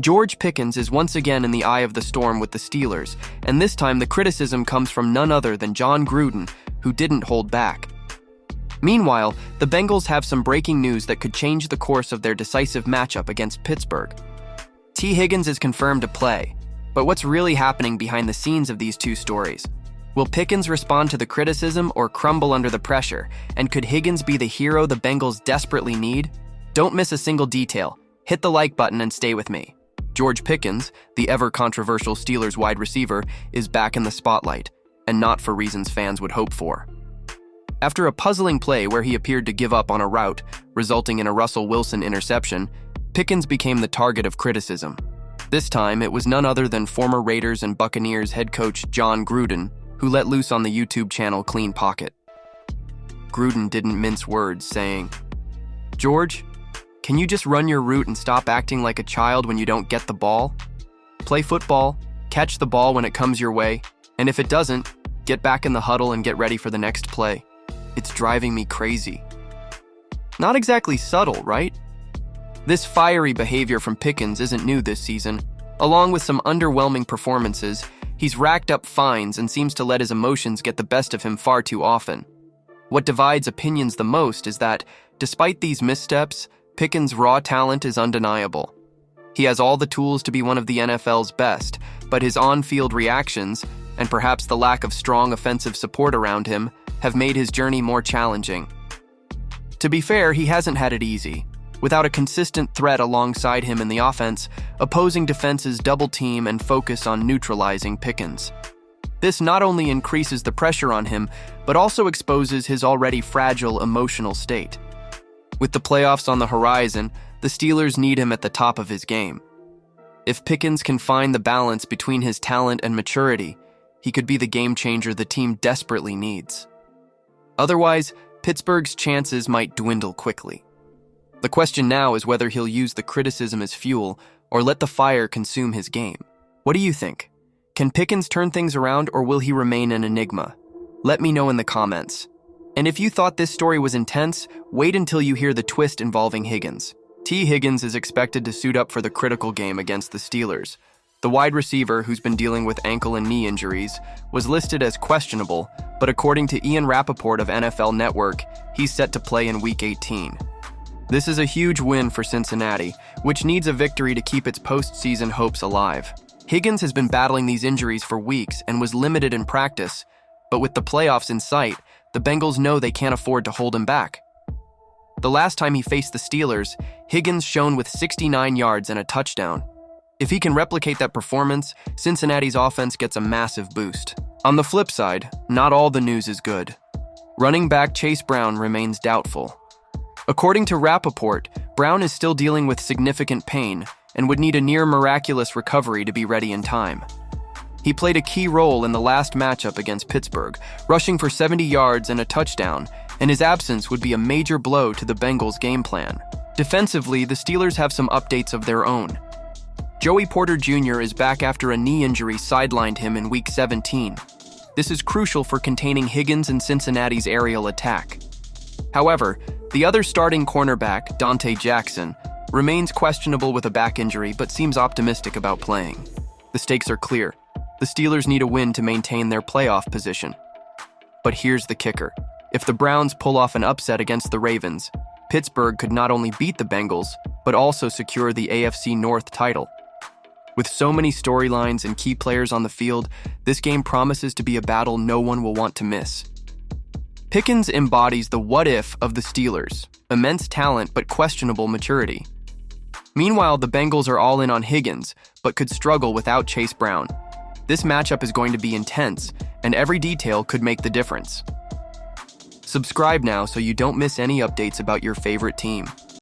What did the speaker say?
George Pickens is once again in the eye of the storm with the Steelers, and this time the criticism comes from none other than John Gruden, who didn't hold back. Meanwhile, the Bengals have some breaking news that could change the course of their decisive matchup against Pittsburgh. T. Higgins is confirmed to play, but what's really happening behind the scenes of these two stories? Will Pickens respond to the criticism or crumble under the pressure, and could Higgins be the hero the Bengals desperately need? Don't miss a single detail. Hit the like button and stay with me. George Pickens, the ever-controversial Steelers wide receiver, is back in the spotlight, and not for reasons fans would hope for. After a puzzling play where he appeared to give up on a route, resulting in a Russell Wilson interception, Pickens became the target of criticism. This time, it was none other than former Raiders and Buccaneers head coach John Gruden, who let loose on the YouTube channel Clean Pocket. Gruden didn't mince words, saying, "George, can you just run your route and stop acting like a child when you don't get the ball? Play football, catch the ball when it comes your way, and if it doesn't, get back in the huddle and get ready for the next play. It's driving me crazy." Not exactly subtle, right? This fiery behavior from Pickens isn't new this season. Along with some underwhelming performances, he's racked up fines and seems to let his emotions get the best of him far too often. What divides opinions the most is that, despite these missteps, Pickens' raw talent is undeniable. He has all the tools to be one of the NFL's best, but his on-field reactions, and perhaps the lack of strong offensive support around him, have made his journey more challenging. To be fair, he hasn't had it easy. Without a consistent threat alongside him in the offense, opposing defenses double-team and focus on neutralizing Pickens. This not only increases the pressure on him, but also exposes his already fragile emotional state. With the playoffs on the horizon, the Steelers need him at the top of his game. If Pickens can find the balance between his talent and maturity, he could be the game changer the team desperately needs. Otherwise, Pittsburgh's chances might dwindle quickly. The question now is whether he'll use the criticism as fuel or let the fire consume his game. What do you think? Can Pickens turn things around, or will he remain an enigma? Let me know in the comments. And if you thought this story was intense, wait until you hear the twist involving Higgins. T. Higgins is expected to suit up for the critical game against the Steelers. The wide receiver, who's been dealing with ankle and knee injuries, was listed as questionable, but according to Ian Rappaport of NFL Network, he's set to play in Week 18. This is a huge win for Cincinnati, which needs a victory to keep its postseason hopes alive. Higgins has been battling these injuries for weeks and was limited in practice, but with the playoffs in sight, the Bengals know they can't afford to hold him back. The last time he faced the Steelers, Higgins shone with 69 yards and a touchdown. If he can replicate that performance, Cincinnati's offense gets a massive boost. On the flip side, not all the news is good. Running back Chase Brown remains doubtful. According to Rappaport, Brown is still dealing with significant pain and would need a near-miraculous recovery to be ready in time. He played a key role in the last matchup against Pittsburgh, rushing for 70 yards and a touchdown, and his absence would be a major blow to the Bengals' game plan. Defensively, the Steelers have some updates of their own. Joey Porter Jr. is back after a knee injury sidelined him in Week 17. This is crucial for containing Higgins and Cincinnati's aerial attack. However, the other starting cornerback, Dante Jackson, remains questionable with a back injury but seems optimistic about playing. The stakes are clear. The Steelers need a win to maintain their playoff position. But here's the kicker. If the Browns pull off an upset against the Ravens, Pittsburgh could not only beat the Bengals, but also secure the AFC North title. With so many storylines and key players on the field, this game promises to be a battle no one will want to miss. Pickens embodies the what-if of the Steelers, immense talent but questionable maturity. Meanwhile, the Bengals are all in on Higgins, but could struggle without Chase Brown. This matchup is going to be intense, and every detail could make the difference. Subscribe now so you don't miss any updates about your favorite team.